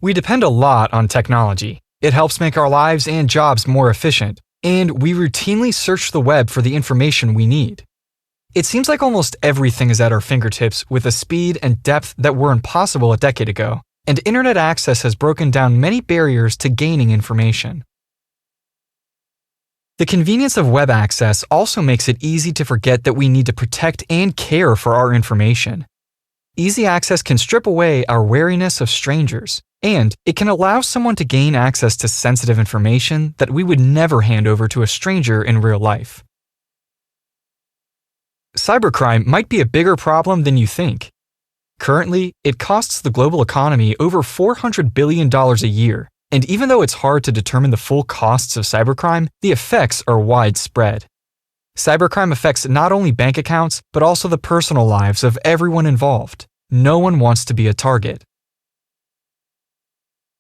We depend a lot on technology. It helps make our lives and jobs more efficient, and we routinely search the web for the information we need. It seems like almost everything is at our fingertips with a speed and depth that were impossible a decade ago, and internet access has broken down many barriers to gaining information. The convenience of web access also makes it easy to forget that we need to protect and care for our information. Easy access can strip away our wariness of strangers, and it can allow someone to gain access to sensitive information that we would never hand over to a stranger in real life. Cybercrime might be a bigger problem than you think. Currently, it costs the global economy over $400 billion a year, and even though it's hard to determine the full costs of cybercrime, the effects are widespread. Cybercrime affects not only bank accounts, but also the personal lives of everyone involved. No one wants to be a target.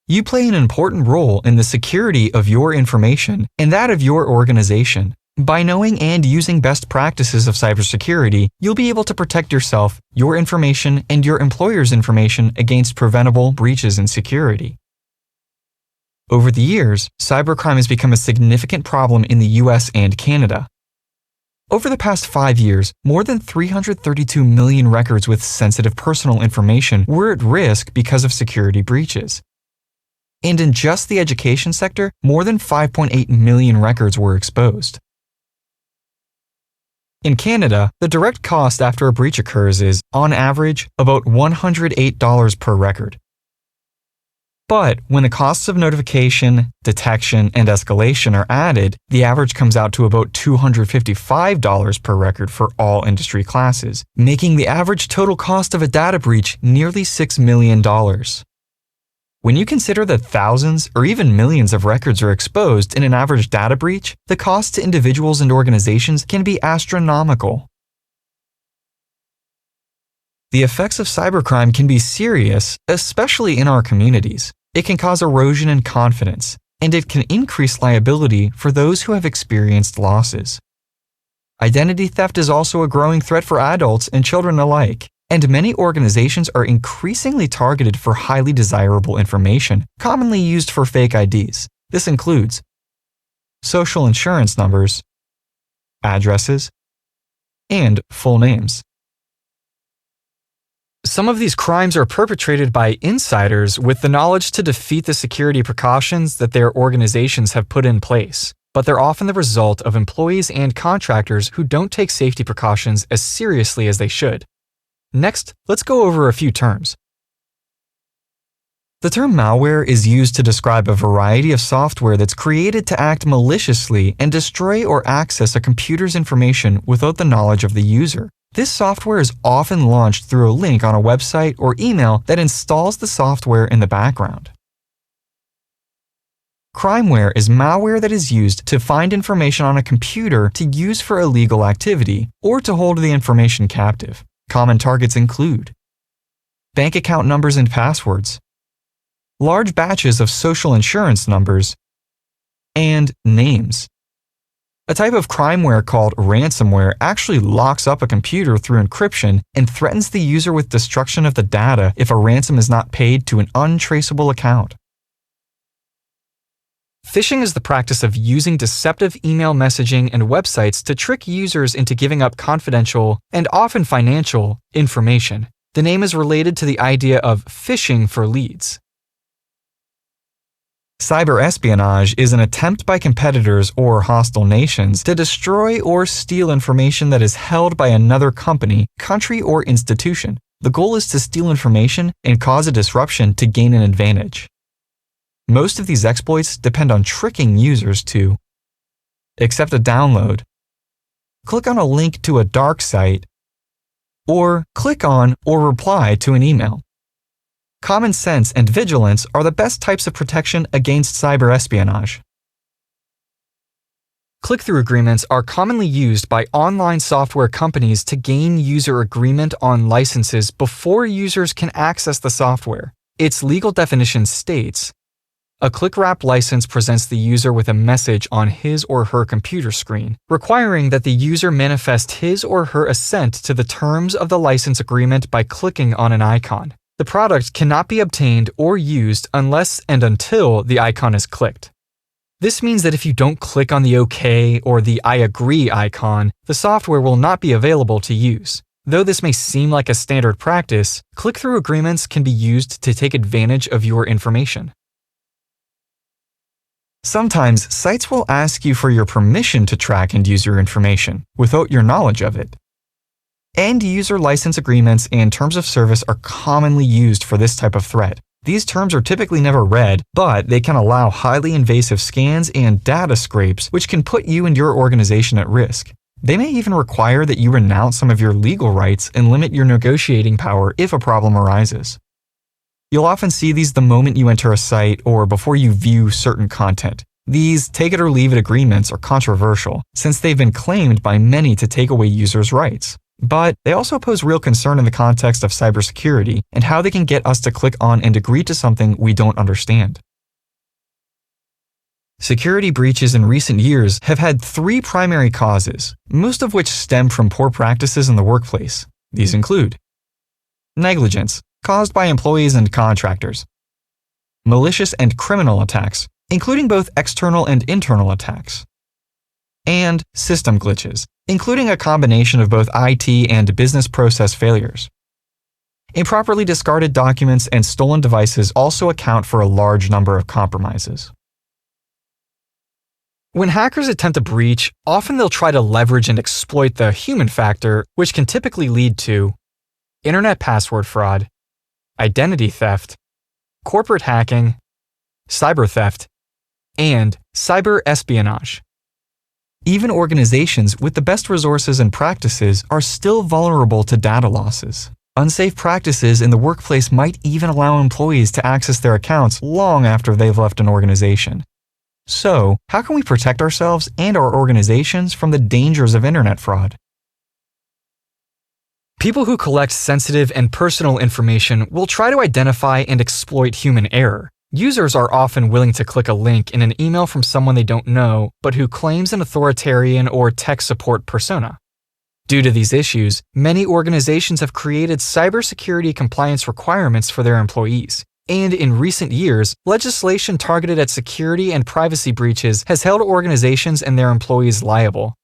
You play an important role in the security of your information and that of your organization. By knowing and using best practices of cybersecurity, you'll be able to protect yourself, your information, and your employer's information against preventable breaches in security. Over the years, cybercrime has become a significant problem in the US and Canada. Over the past 5 years, more than 332 million records with sensitive personal information were at risk because of security breaches. And in just the education sector, more than 5.8 million records were exposed. In Canada, the direct cost after a breach occurs is, on average, about $108 per record. But when the costs of notification, detection, and escalation are added, the average comes out to about $255 per record for all industry classes, making the average total cost of a data breach nearly $6 million. When you consider that thousands or even millions of records are exposed in an average data breach, the cost to individuals and organizations can be astronomical. The effects of cybercrime can be serious, especially in our communities. It can cause erosion in confidence, and it can increase liability for those who have experienced losses. Identity theft is also a growing threat for adults and children alike, and many organizations are increasingly targeted for highly desirable information, commonly used for fake IDs. This includes social insurance numbers, addresses, and full names. Some of these crimes are perpetrated by insiders with the knowledge to defeat the security precautions that their organizations have put in place, but they're often the result of employees and contractors who don't take safety precautions as seriously as they should. Next, let's go over a few terms. The term malware is used to describe a variety of software that's created to act maliciously and destroy or access a computer's information without the knowledge of the user. This software is often launched through a link on a website or email that installs the software in the background. Crimeware is malware that is used to find information on a computer to use for illegal activity or to hold the information captive. Common targets include bank account numbers and passwords, large batches of social insurance numbers, and names. A type of crimeware called ransomware actually locks up a computer through encryption and threatens the user with destruction of the data if a ransom is not paid to an untraceable account. Phishing is the practice of using deceptive email messaging and websites to trick users into giving up confidential and often financial information. The name is related to the idea of fishing for leads. Cyberespionage is an attempt by competitors or hostile nations to destroy or steal information that is held by another company, country, or institution. The goal is to steal information and cause a disruption to gain an advantage. Most of these exploits depend on tricking users to accept a download, click on a link to a dark site, or click on or reply to an email. Common sense and vigilance are the best types of protection against cyberespionage. Click-through agreements are commonly used by online software companies to gain user agreement on licenses before users can access the software. Its legal definition states, a click-wrap license presents the user with a message on his or her computer screen, requiring that the user manifest his or her assent to the terms of the license agreement by clicking on an icon. The product cannot be obtained or used unless and until the icon is clicked. This means that if you don't click on the OK or the I agree icon, the software will not be available to use. Though this may seem like a standard practice, click-through agreements can be used to take advantage of your information. Sometimes sites will ask you for your permission to track and use your information without your knowledge of it. End-user license agreements and terms of service are commonly used for this type of threat. These terms are typically never read, but they can allow highly invasive scans and data scrapes which can put you and your organization at risk. They may even require that you renounce some of your legal rights and limit your negotiating power if a problem arises. You'll often see these the moment you enter a site or before you view certain content. These take-it-or-leave-it agreements are controversial, since they've been claimed by many to take away users' rights. But they also pose real concern in the context of cybersecurity and how they can get us to click on and agree to something we don't understand. Security breaches in recent years have had three primary causes, most of which stem from poor practices in the workplace. These include negligence, caused by employees and contractors; malicious and criminal attacks, including both external and internal attacks; and system glitches, including a combination of both IT and business process failures. Improperly discarded documents and stolen devices also account for a large number of compromises. When hackers attempt a breach, often they'll try to leverage and exploit the human factor, which can typically lead to internet password fraud, identity theft, corporate hacking, cyber theft, and cyber espionage. Even organizations with the best resources and practices are still vulnerable to data losses. Unsafe practices in the workplace might even allow employees to access their accounts long after they've left an organization. So, how can we protect ourselves and our organizations from the dangers of internet fraud? People who collect sensitive and personal information will try to identify and exploit human error. Users are often willing to click a link in an email from someone they don't know, but who claims an authoritarian or tech support persona. Due to these issues, many organizations have created cybersecurity compliance requirements for their employees. And in recent years, legislation targeted at security and privacy breaches has held organizations and their employees liable.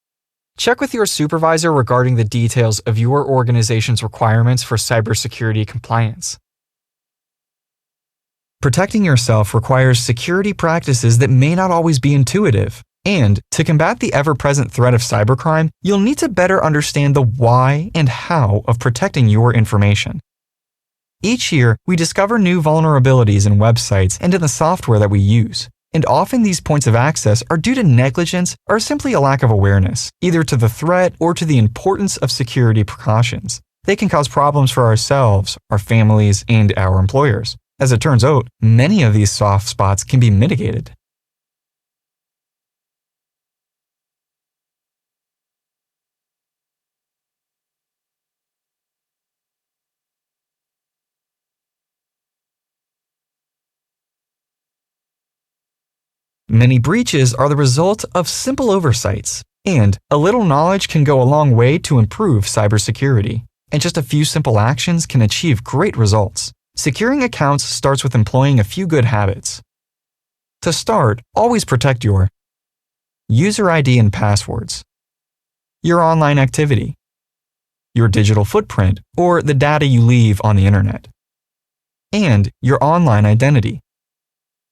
Check with your supervisor regarding the details of your organization's requirements for cybersecurity compliance. Protecting yourself requires security practices that may not always be intuitive. And to combat the ever-present threat of cybercrime, you'll need to better understand the why and how of protecting your information. Each year, we discover new vulnerabilities in websites and in the software that we use. And often these points of access are due to negligence or simply a lack of awareness, either to the threat or to the importance of security precautions. They can cause problems for ourselves, our families, and our employers. As it turns out, many of these soft spots can be mitigated. Many breaches are the result of simple oversights, and a little knowledge can go a long way to improve cybersecurity. And just a few simple actions can achieve great results. Securing accounts starts with employing a few good habits. To start, always protect your user ID and passwords, your online activity, your digital footprint, or the data you leave on the internet, and your online identity.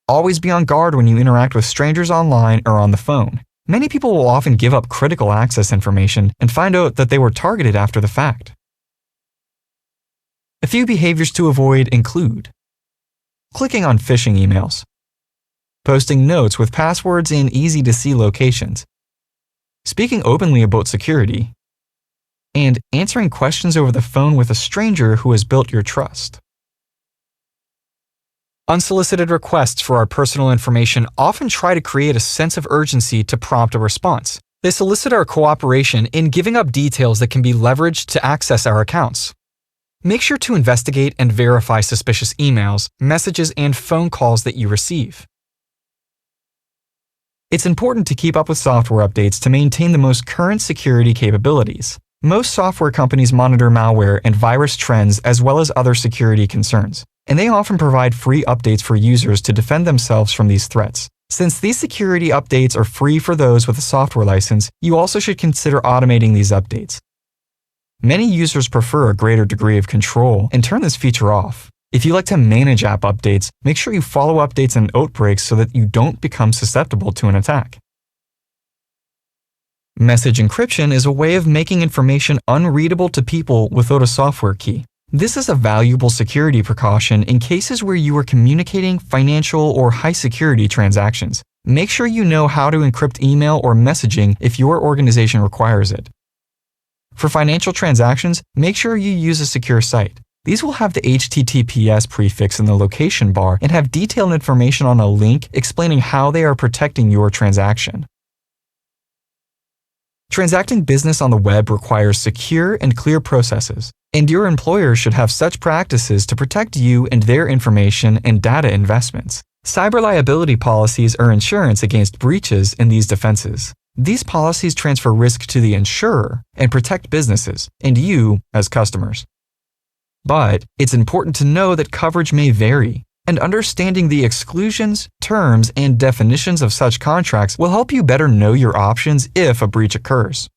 Always be on guard when you interact with strangers online or on the phone. Many people will often give up critical access information and find out that they were targeted after the fact. A few behaviors to avoid include clicking on phishing emails, posting notes with passwords in easy-to-see locations, speaking openly about security, and answering questions over the phone with a stranger who has built your trust. Unsolicited requests for our personal information often try to create a sense of urgency to prompt a response. They solicit our cooperation in giving up details that can be leveraged to access our accounts. Make sure to investigate and verify suspicious emails, messages, and phone calls that you receive. It's important to keep up with software updates to maintain the most current security capabilities. Most software companies monitor malware and virus trends as well as other security concerns, and they often provide free updates for users to defend themselves from these threats. Since these security updates are free for those with a software license, you also should consider automating these updates. Many users prefer a greater degree of control and turn this feature off. If you like to manage app updates, make sure you follow updates and outbreaks so that you don't become susceptible to an attack. Message encryption is a way of making information unreadable to people without a software key. This is a valuable security precaution in cases where you are communicating financial or high-security transactions. Make sure you know how to encrypt email or messaging if your organization requires it. For financial transactions, make sure you use a secure site. These will have the HTTPS prefix in the location bar and have detailed information on a link explaining how they are protecting your transaction. Transacting business on the web requires secure and clear processes, and your employer should have such practices to protect you and their information and data investments. Cyber liability policies are insurance against breaches in these defenses. These policies transfer risk to the insurer and protect businesses and you as customers. But it's important to know that coverage may vary, and understanding the exclusions, terms, and definitions of such contracts will help you better know your options if a breach occurs.